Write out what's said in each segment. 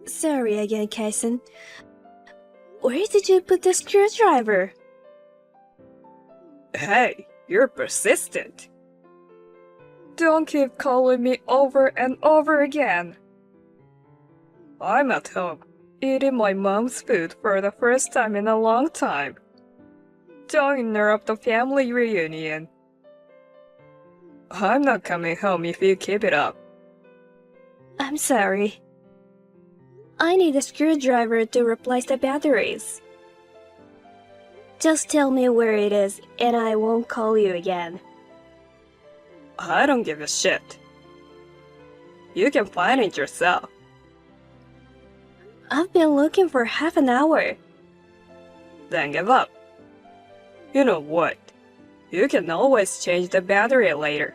Sorry again, Kaisen. Where did you put the screwdriver? Hey, you're persistent. Don't keep calling me over and over again. I'm at home, eating my mom's food for the first time in a long time. Don't interrupt the family reunion. I'm not coming home if you keep it up. I'm sorry. I need a screwdriver to replace the batteries. Just tell me where it is and I won't call you again. I don't give a shit. You can find it yourself. I've been looking for half an hour. Then give up. You know what? You can always change the battery later.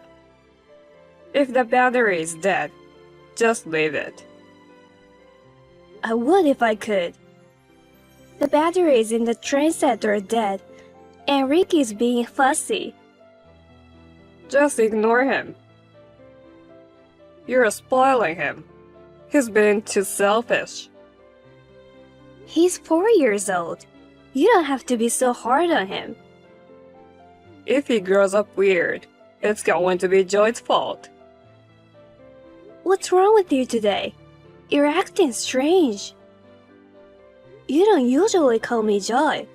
If the battery is dead, just leave it. I would if I could. The batteries in the train set are dead, and Ricky's being fussy. Just ignore him. You're spoiling him. He's being too selfish. He's 4 years old. You don't have to be so hard on him. If he grows up weird, it's going to be Joy's fault. What's wrong with you today? You're acting strange. You don't usually call me Joy.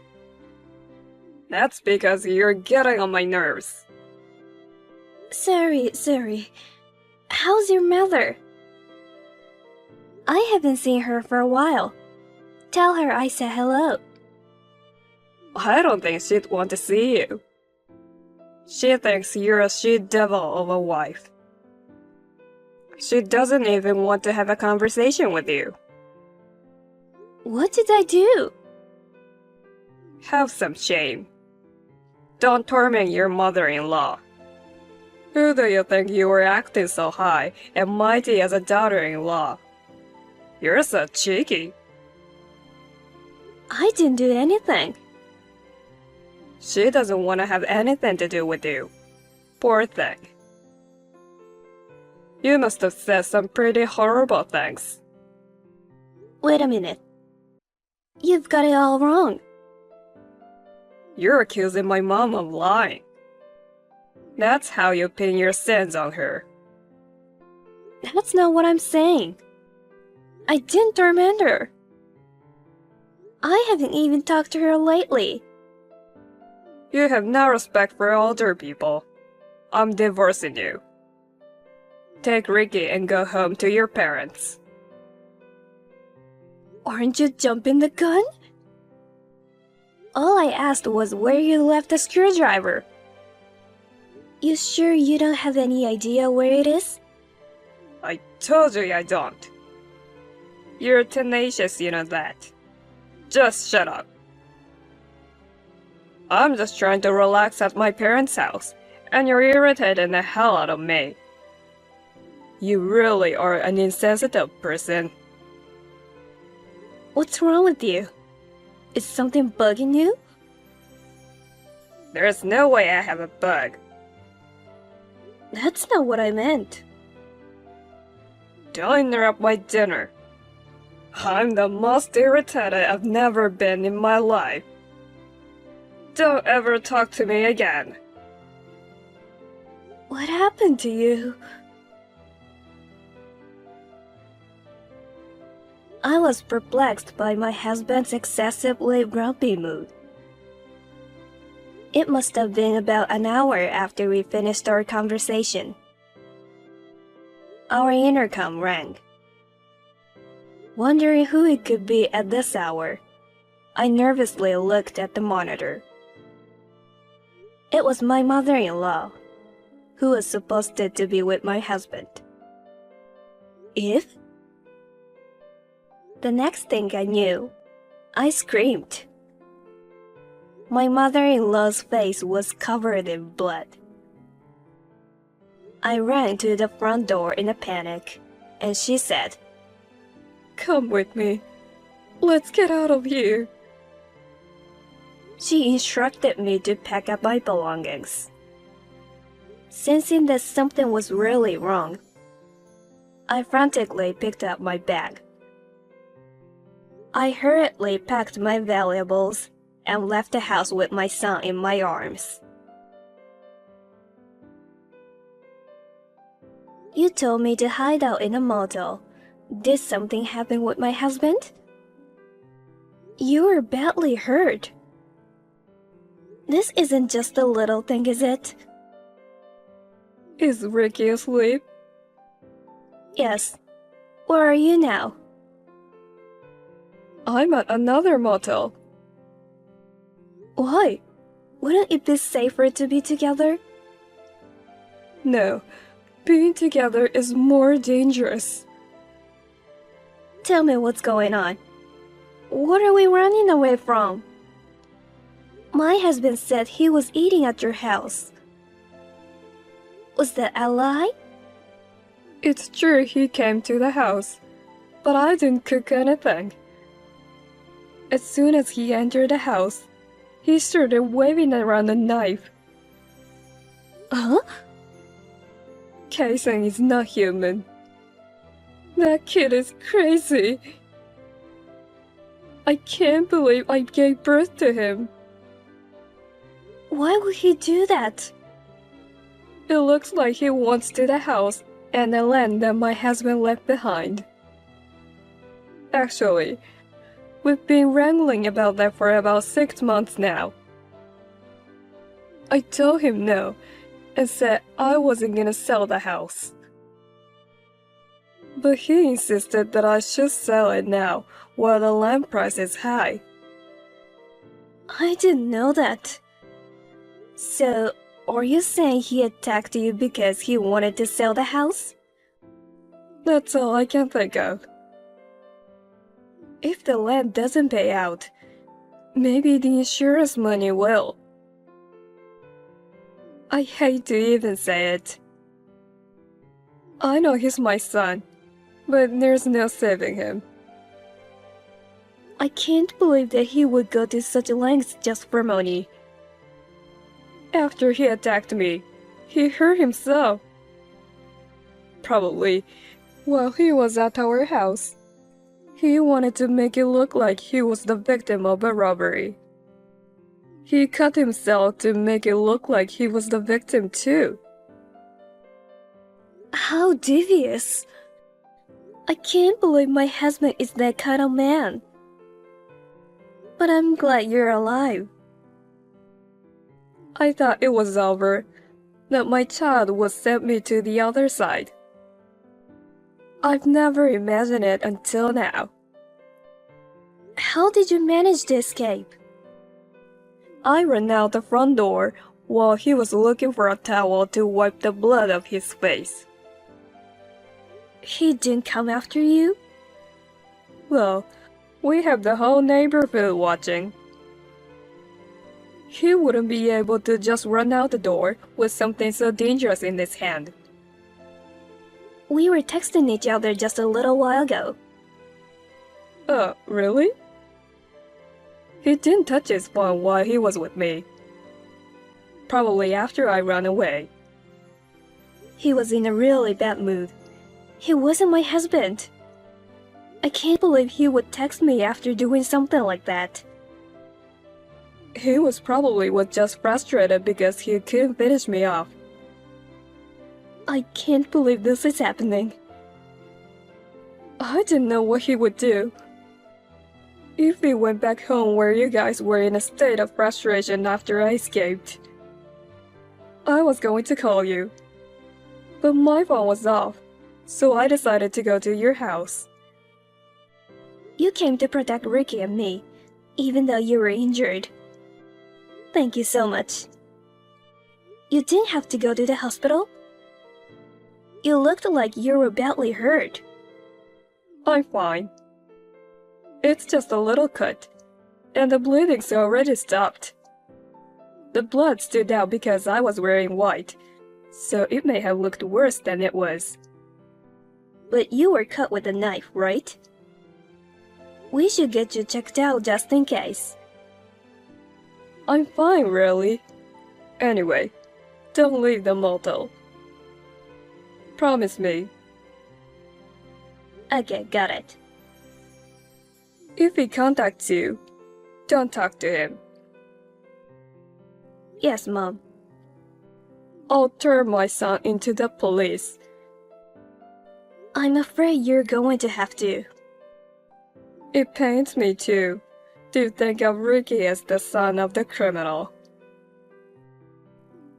That's because you're getting on my nerves. Sorry. How's your mother? I haven't seen her for a while. Tell her I said hello. I don't think she'd want to see you. She thinks you're a she-devil of a wife. She doesn't even want to have a conversation with you. What did I do? Have some shame. Don't torment your mother-in-law. Who do you think you were acting so high and mighty as a daughter-in-law? You're so cheeky. I didn't do anything. She doesn't want to have anything to do with you. Poor thing. You must have said some pretty horrible things. Wait a minute. You've got it all wrong. You're accusing my mom of lying. That's how you pin your sins on her. That's not what I'm saying. I didn't torment her. I haven't even talked to her lately. You have no respect for older people. I'm divorcing you. Take Ricky and go home to your parents. Aren't you jumping the gun? All I asked was where you left the screwdriver. You sure you don't have any idea where it is? I told you I don't. You're tenacious, you know that. Just shut up. I'm just trying to relax at my parents' house, and you're irritating the hell out of me. You really are an insensitive person. What's wrong with you? Is something bugging you? There's no way I have a bug. That's not what I meant. Don't interrupt my dinner. I'm the most irritated I've never been in my life. Don't ever talk to me again. What happened to you? I was perplexed by my husband's excessively grumpy mood. It must have been about an hour after we finished our conversation. Our intercom rang. Wondering who it could be at this hour, I nervously looked at the monitor. It was my mother-in-law, who was supposed to be with my husband. Eve? The next thing I knew, I screamed. My mother-in-law's face was covered in blood. I ran to the front door in a panic, and she said, "Come with me. Let's get out of here." She instructed me to pack up my belongings. Sensing that something was really wrong, I frantically picked up my bag. I hurriedly packed my valuables and left the house with my son in my arms. You told me to hide out in a motel. Did something happen with my husband? You were badly hurt. This isn't just a little thing, is it? Is Ricky asleep? Yes. Where are you now? I'm at another motel. Why? Wouldn't it be safer to be together? No, being together is more dangerous. Tell me what's going on. What are we running away from? My husband said he was eating at your house. Was that a lie? It's true he came to the house, but I didn't cook anything. As soon as he entered the house, he started waving around a knife. Huh? Kaisen is not human. That kid is crazy. I can't believe I gave birth to him. Why would he do that? It looks like he wants to the house and the land that my husband left behind. Actually, we've been wrangling about that for about 6 months now. I told him no and said I wasn't gonna sell the house. But he insisted that I should sell it now while the land price is high. I didn't know that. So, are you saying he attacked you because he wanted to sell the house? That's all I can think of. If the land doesn't pay out, maybe the insurance money will. I hate to even say it. I know he's my son, but there's no saving him. I can't believe that he would go to such lengths just for money. After he attacked me, he hurt himself. Probably while he was at our house. He wanted to make it look like he was the victim of a robbery. He cut himself to make it look like he was the victim too. How devious. I can't believe my husband is that kind of man. But I'm glad you're alive. I thought it was over, that my child would send me to the other side. I've never imagined it until now. How did you manage to escape? I ran out the front door while he was looking for a towel to wipe the blood off his face. He didn't come after you? Well, we have the whole neighborhood watching. He wouldn't be able to just run out the door with something so dangerous in his hand. We were texting each other just a little while ago. Really? He didn't touch his phone while he was with me. Probably after I ran away. He was in a really bad mood. He wasn't my husband. I can't believe he would text me after doing something like that. He was probably just frustrated because he couldn't finish me off. I can't believe this is happening. I didn't know what he would do. If he went back home where you guys were in a state of frustration after I escaped, I was going to call you. But my phone was off, so I decided to go to your house. You came to protect Ricky and me, even though you were injured. Thank you so much. You didn't have to go to the hospital? You looked like you were badly hurt. I'm fine. It's just a little cut, and the bleeding's already stopped. The blood stood out because I was wearing white, so it may have looked worse than it was. But you were cut with a knife, right? We should get you checked out just in case. I'm fine, really. Anyway, don't leave the motel. Promise me. Okay, got it. If he contacts you, don't talk to him. Yes, Mom. I'll turn my son into the police. I'm afraid you're going to have to. It pains me too, to think of Ricky as the son of the criminal.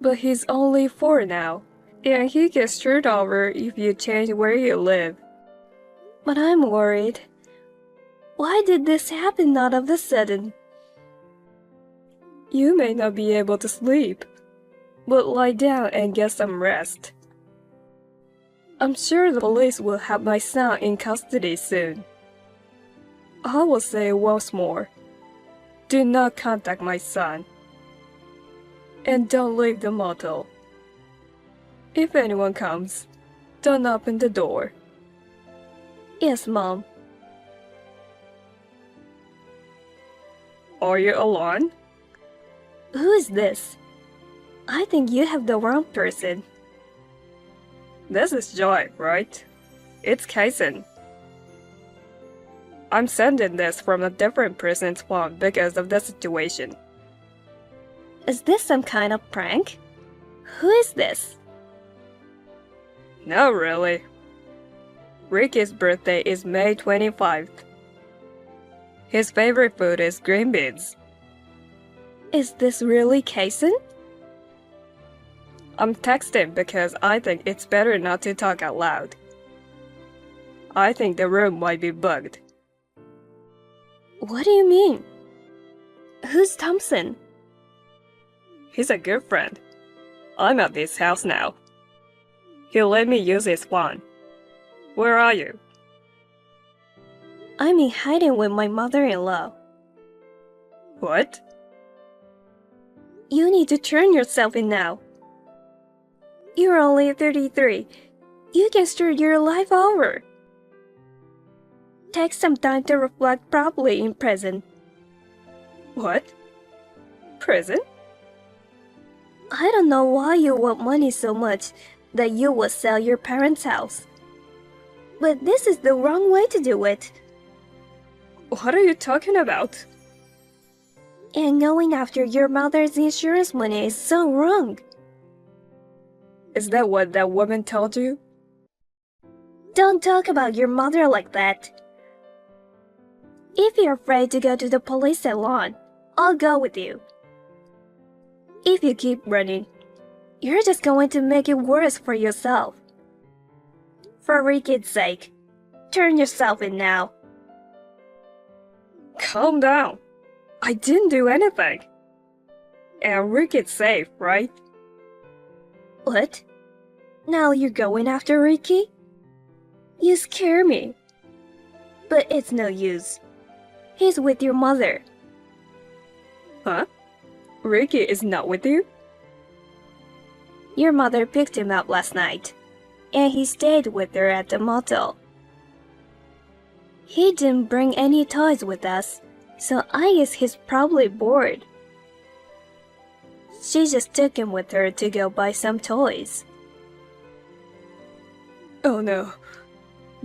But he's only 4 now, and he gets screwed over if you change where you live. But I'm worried. Why did this happen all of a sudden? You may not be able to sleep, but lie down and get some rest. I'm sure the police will have my son in custody soon. I will say once more, do not contact my son. And don't leave the motel. If anyone comes, don't open the door. Yes, Mom. Are you alone? Who is this? I think you have the wrong person. This is Joy, right? It's Kaisen. I'm sending this from a different person's phone because of the situation. Is this some kind of prank? Who is this? No, really. Ricky's birthday is May 25th. His favorite food is green beans. Is this really Kaisen? I'm texting because I think it's better not to talk out loud. I think the room might be bugged. What do you mean? Who's Thompson? He's a good friend. I'm at this house now. He let me use his phone. Where are you? I'm in hiding with my mother-in-law. What? You need to turn yourself in now. You're only 33. You can start your life over. Take some time to reflect properly in prison. What? Prison? I don't know why you want money so much that you would sell your parents' house. But this is the wrong way to do it. What are you talking about? And going after your mother's insurance money is so wrong. Is that what that woman told you? Don't talk about your mother like that. If you're afraid to go to the police salon, I'll go with you. If you keep running, you're just going to make it worse for yourself. For Ricky's sake, turn yourself in now. Calm down. I didn't do anything. And Ricky's safe, right? What? Now you're going after Ricky? You scare me. But it's no use. He's with your mother. Huh? Ricky is not with you? Your mother picked him up last night, and he stayed with her at the motel. He didn't bring any toys with us, so I guess he's probably bored. She just took him with her to go buy some toys. Oh no.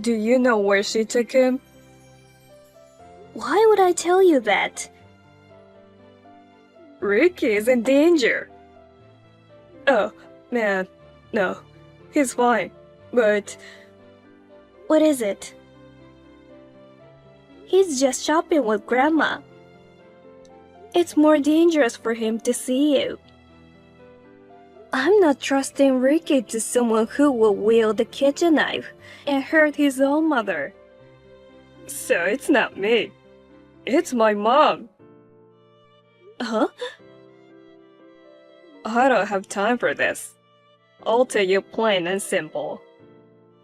Do you know where she took him? Why would I tell you that? Ricky is in danger. Oh, man. No. He's fine. But What is it? He's just shopping with Grandma. It's more dangerous for him to see you. I'm not trusting Ricky to someone who will wield the kitchen knife and hurt his own mother. so it's not me. It's my mom. Huh? I don't have time for this. I'll tell you plain and simple.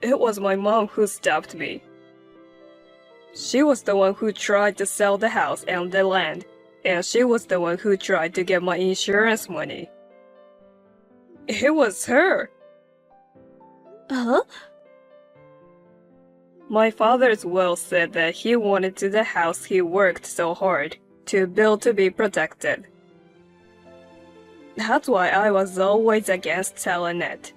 It was my mom who stopped me. She was the one who tried to sell the house and the land, and she was the one who tried to get my insurance money. It was her. Huh? My father's will said that he wanted to the house he worked so hard to build to be protected. That's why I was always against selling it.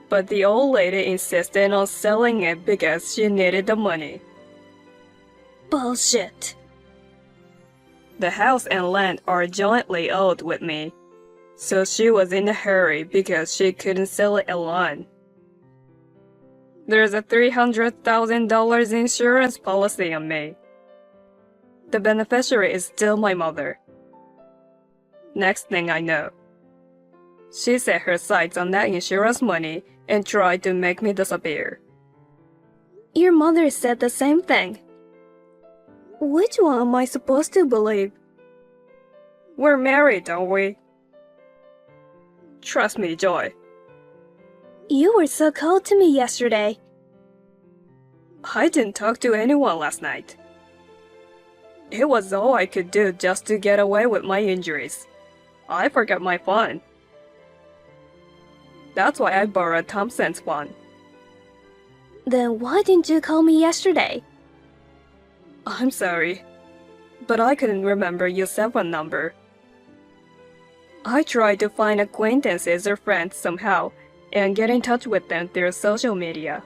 But the old lady insisted on selling it because she needed the money. Bullshit. The house and land are jointly owned with me, so she was in a hurry because she couldn't sell it alone. There's a $300,000 insurance policy on me. The beneficiary is still my mother. Next thing I know, she set her sights on that insurance money and tried to make me disappear. Your mother said the same thing. Which one am I supposed to believe? We're married, don't we? Trust me, Joy. You were so cold to me yesterday. I didn't talk to anyone last night. It was all I could do just to get away with my injuries. I forgot my phone. That's why I borrowed Thompson's phone. Then why didn't you call me yesterday? I'm sorry, but I couldn't remember your cell phone number. I tried to find acquaintances or friends somehow and get in touch with them through social media.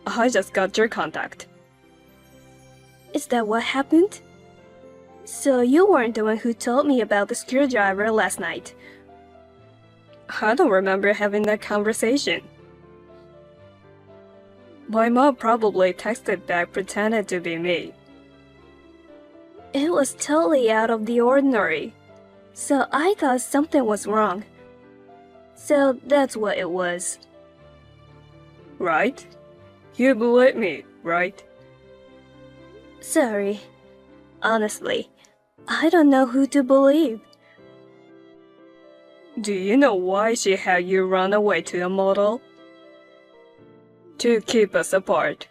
I just got your contact. Is that what happened? So you weren't the one who told me about the screwdriver last night. I don't remember having that conversation. My mom probably texted back pretending to be me. It was totally out of the ordinary, so I thought something was wrong. So that's what it was. Right? You believe me, right? Sorry. Honestly, I don't know who to believe. Do you know why she had you run away to a motel? To keep us apart.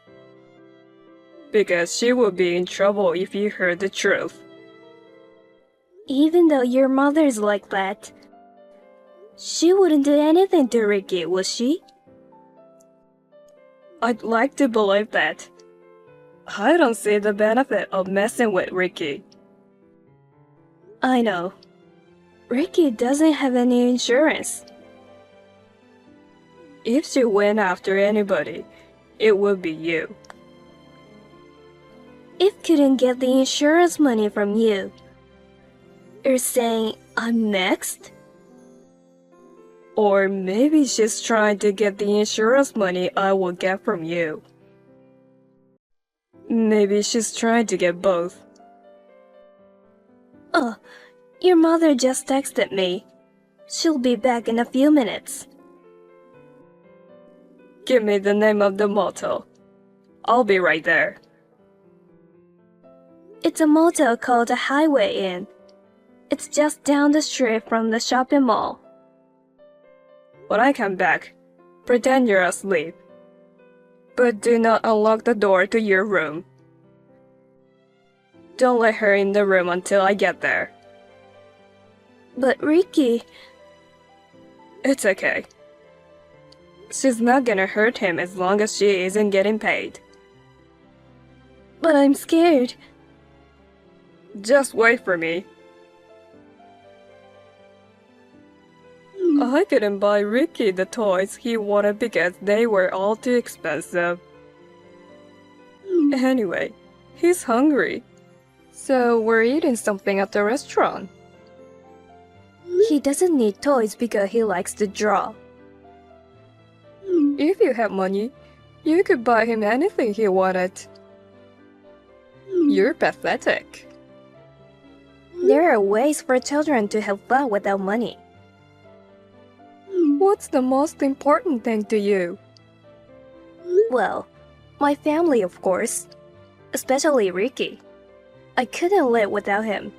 Because she would be in trouble if you heard the truth. Even though your mother's like that, she wouldn't do anything to Ricky, would she? I'd like to believe that. I don't see the benefit of messing with Ricky. I know. Ricky doesn't have any insurance. If she went after anybody, it would be you. If couldn't get the insurance money from you, you're saying I'm next? Or maybe she's trying to get the insurance money I will get from you. Maybe she's trying to get both. Oh, your mother just texted me. She'll be back in a few minutes. Give me the name of the motel. I'll be right there. It's a motel called the Highway Inn. It's just down the street from the shopping mall. When I come back, pretend you're asleep. But do not unlock the door to your room. Don't let her in the room until I get there. But Ricky... It's okay. She's not gonna hurt him as long as she isn't getting paid. But I'm scared. Just wait for me. I couldn't buy Ricky the toys he wanted because they were all too expensive. Anyway, he's hungry. So we're eating something at the restaurant. He doesn't need toys because he likes to draw. If you have money, you could buy him anything he wanted. You're pathetic. There are ways for children to have fun without money. What's the most important thing to you? Well, my family, of course. Especially Ricky. I couldn't live without him.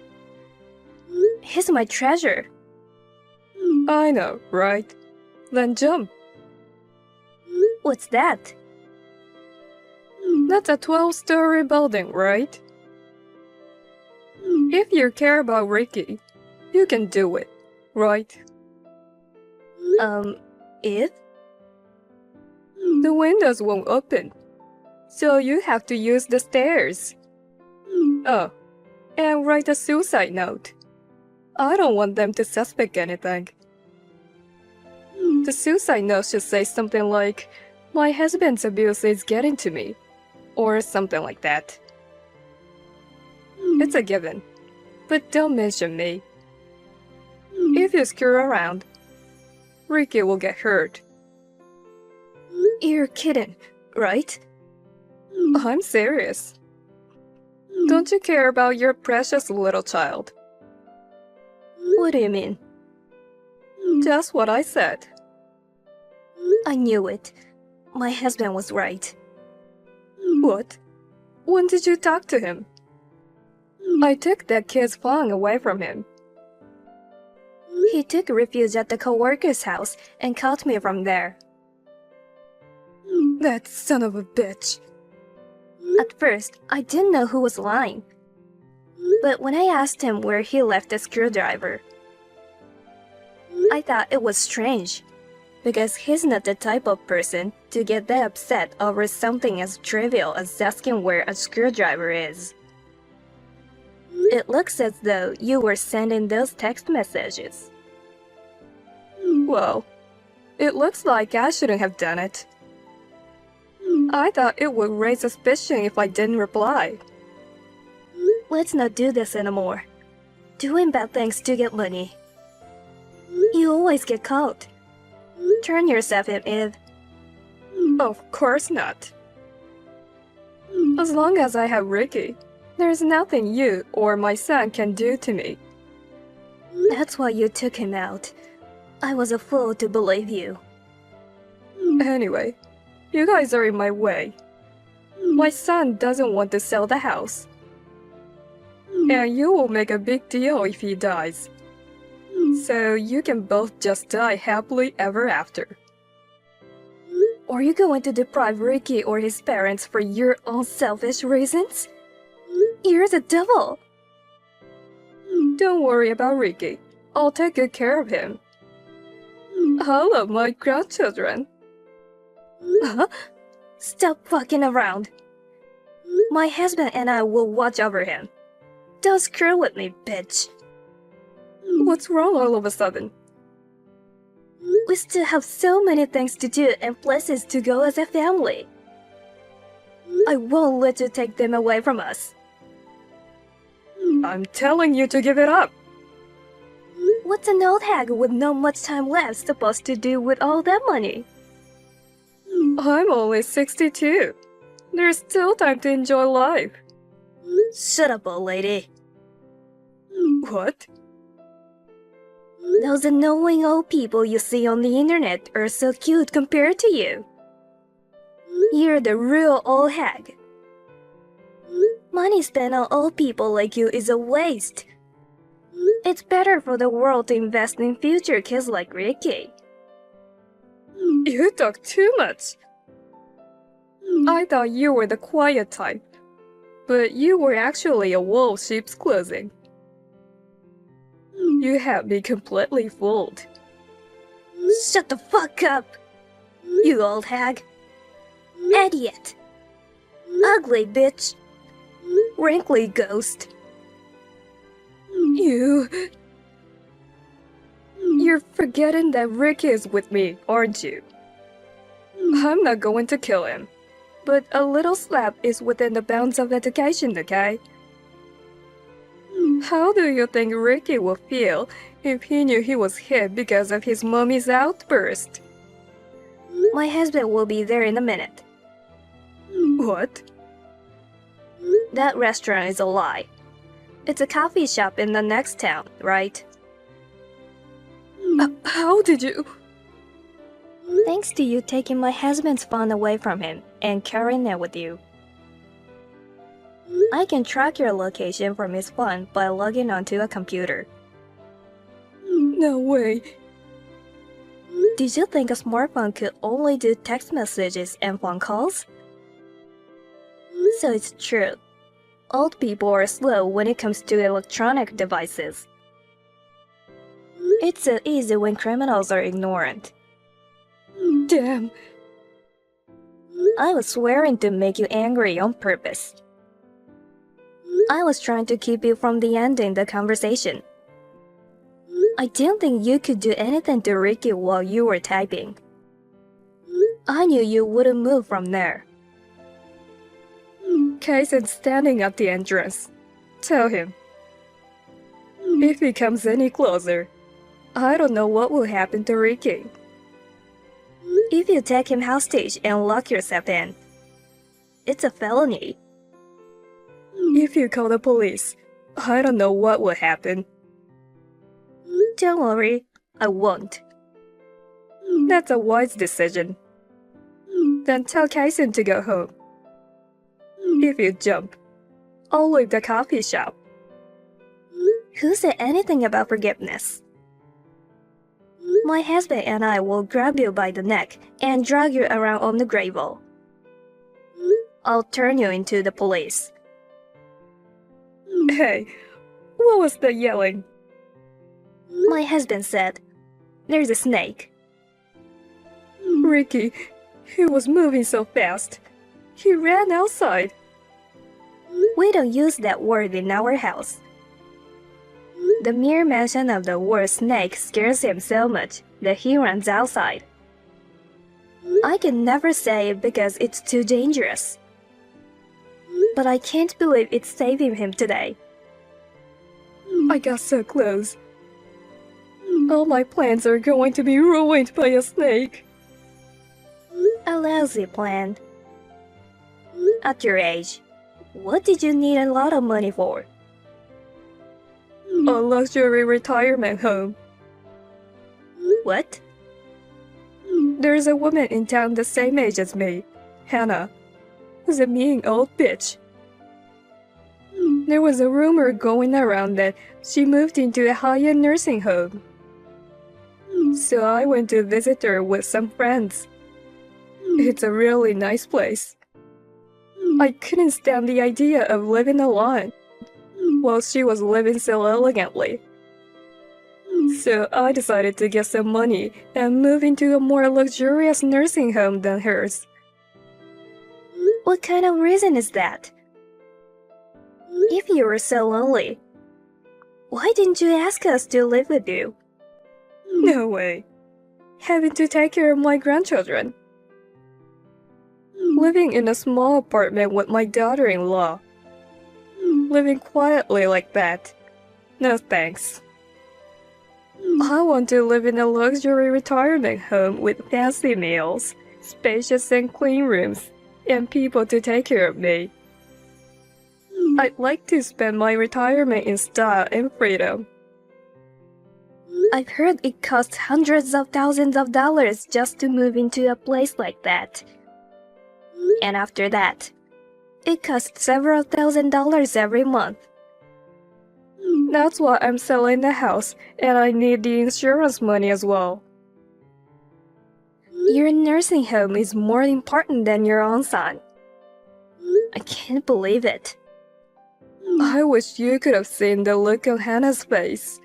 He's my treasure. I know, right? Then jump. What's that? That's a 12-story building, right? If you care about Ricky, you can do it, right? If? The windows won't open, so you have to use the stairs. Oh, and write a suicide note. I don't want them to suspect anything. The suicide note should say something like, "My husband's abuse is getting to me. or something like that. It's a given, but don't mention me. If you screw around, Ricky will get hurt. You're kidding, right? I'm serious. Don't you care about your precious little child? What do you mean? Just what I said. I knew it. My husband was right. What? When did you talk to him? I took that kid's phone away from him. He took refuge at the co-worker's house and caught me from there. That son of a bitch. At first, I didn't know who was lying. But when I asked him where he left the screwdriver, I thought it was strange, because he's not the type of person to get that upset over something as trivial as asking where a screwdriver is. It looks as though you were sending those text messages. Well, it looks like I shouldn't have done it. I thought it would raise suspicion if I didn't reply. Let's not do this anymore. Doing bad things to get money. You always get caught. Turn yourself in, Eve. Of course not. As long as I have Ricky, there's nothing you or my son can do to me. That's why you took him out. I was a fool to believe you. Anyway, you guys are in my way. My son doesn't want to sell the house. And you will make a big deal if he dies. So you can both just die happily ever after. Are you going to deprive Ricky or his parents for your own selfish reasons? You're the devil. Don't worry about Ricky. I'll take good care of him. I love my grandchildren. Huh? Stop fucking around. My husband and I will watch over him. Don't screw with me, bitch. What's wrong all of a sudden? We still have so many things to do and places to go as a family. I won't let you take them away from us. I'm telling you to give it up. What's an old hag with not much time left supposed to do with all that money? I'm only 62. There's still time to enjoy life. Shut up, old lady. What? Those annoying old people you see on the internet are so cute compared to you. You're the real old hag. Money spent on old people like you is a waste. It's better for the world to invest in future kids like Ricky. You talk too much. I thought you were the quiet type, but you were actually a wolf sheep's clothing. You had me completely fooled. Shut the fuck up, you old hag. Idiot. Ugly bitch. Wrinkly ghost. You're forgetting that Rick is with me, aren't you? I'm not going to kill him, but a little slap is within the bounds of education, okay? How do you think Ricky would feel if he knew he was hit because of his mommy's outburst? My husband will be there in a minute. What? That restaurant is a lie. It's a coffee shop in the next town, right? How did you? Thanks to you taking my husband's phone away from him and carrying it with you. I can track your location from his phone by logging onto a computer. No way. Did you think a smartphone could only do text messages and phone calls? So it's true. Old people are slow when it comes to electronic devices. It's so easy when criminals are ignorant. Damn. I was swearing to make you angry on purpose. I was trying to keep you from the ending the conversation. I didn't think you could do anything to Ricky while you were typing. I knew you wouldn't move from there. Kaisen standing at the entrance. Tell him. If he comes any closer, I don't know what will happen to Ricky. If you take him hostage and lock yourself in, it's a felony. If you call the police, I don't know what will happen. Don't worry, I won't. That's a wise decision. Then tell Kaisen to go home. If you jump, I'll leave the coffee shop. Who said anything about forgiveness? My husband and I will grab you by the neck and drag you around on the gravel. I'll turn you into the police. Hey, what was that yelling? My husband said, "There's a snake." Ricky, he was moving so fast. He ran outside. We don't use that word in our house. The mere mention of the word snake scares him so much that he runs outside. I can never say it because it's too dangerous. But I can't believe it's saving him today. I got so close. All my plans are going to be ruined by a snake. A lousy plan. At your age, what did you need a lot of money for? A luxury retirement home. What? There's a woman in town the same age as me, Hannah, who's a mean old bitch. There was a rumor going around that she moved into a high-end nursing home. So I went to visit her with some friends. It's a really nice place. I couldn't stand the idea of living alone while she was living so elegantly. So I decided to get some money and move into a more luxurious nursing home than hers. What kind of reason is that? If you were so lonely, why didn't you ask us to live with you? No way. Having to take care of my grandchildren. Living in a small apartment with my daughter-in-law. Living quietly like that. No thanks. I want to live in a luxury retirement home with fancy meals, spacious and clean rooms, and people to take care of me. I'd like to spend my retirement in style and freedom. I've heard it costs hundreds of thousands of dollars just to move into a place like that. And after that, it costs several $1,000s every month. That's why I'm selling the house, and I need the insurance money as well. Your nursing home is more important than your own son. I can't believe it. I wish you could have seen the look on Hannah's face.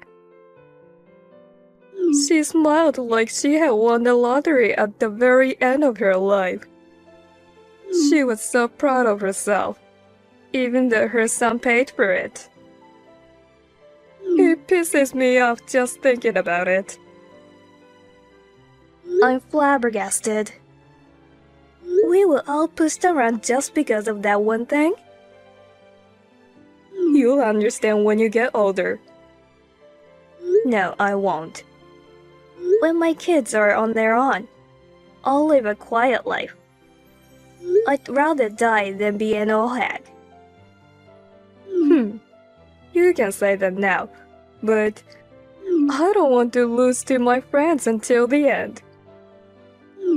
She smiled like she had won the lottery at the very end of her life. She was so proud of herself, even though her son paid for it. It pisses me off just thinking about it. I'm flabbergasted. We were all pushed around just because of that one thing? You'll understand when you get older. No, I won't. When my kids are on their own, I'll live a quiet life. I'd rather die than be an old hag. You can say that now, but I don't want to lose to my friends until the end.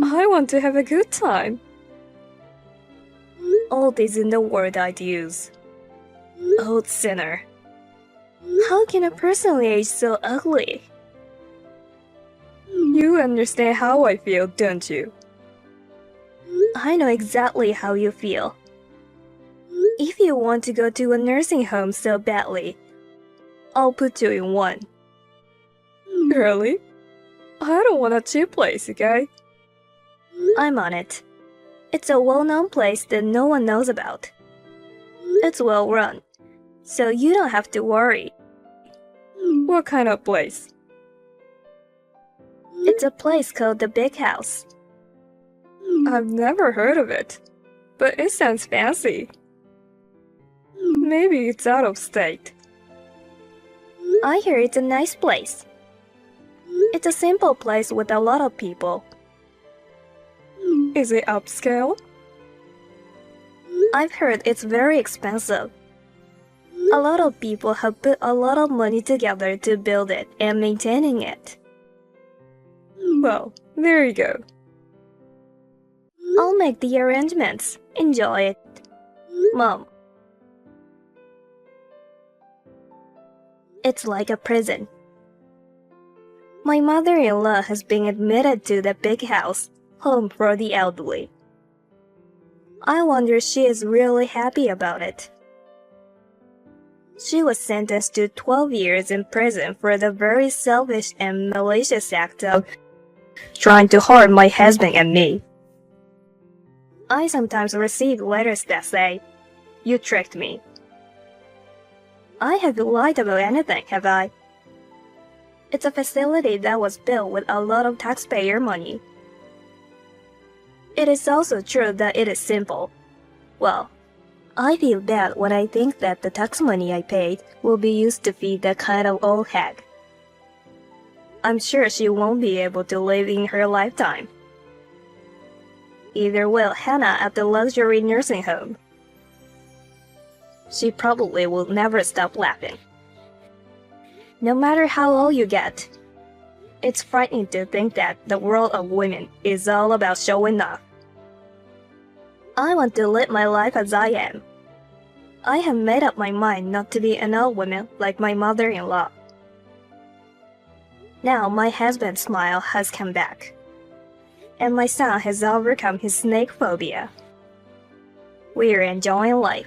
I want to have a good time. Old isn't the word I'd use. Old sinner. How can a person age so ugly? You understand how I feel, don't you? I know exactly how you feel. If you want to go to a nursing home so badly, I'll put you in one. Really? I don't want a cheap place, okay? I'm on it. It's a well-known place that no one knows about. It's well run, so you don't have to worry. What kind of place? It's a place called the Big House. I've never heard of it, but it sounds fancy. Maybe it's out of state. I hear it's a nice place. It's a simple place with a lot of people. Is it upscale? I've heard it's very expensive. A lot of people have put a lot of money together to build it and maintaining it. Well, there you go. I'll make the arrangements. Enjoy it. Mom. It's like a prison. My mother-in-law has been admitted to the big house, home for the elderly. I wonder she is really happy about it. She was sentenced to 12 years in prison for the very selfish and malicious act of trying to harm my husband and me. I sometimes receive letters that say, "You tricked me." I haven't lied about anything, have I? It's a facility that was built with a lot of taxpayer money. It is also true that it is simple. Well, I feel bad when I think that the tax money I paid will be used to feed that kind of old hag. I'm sure she won't be able to live in her lifetime. Either will Hannah at the luxury nursing home. She probably will never stop laughing. No matter how old you get, it's frightening to think that the world of women is all about showing off. I want to live my life as I am. I have made up my mind not to be an old woman like my mother-in-law. Now my husband's smile has come back, and my son has overcome his snake phobia. We are enjoying life.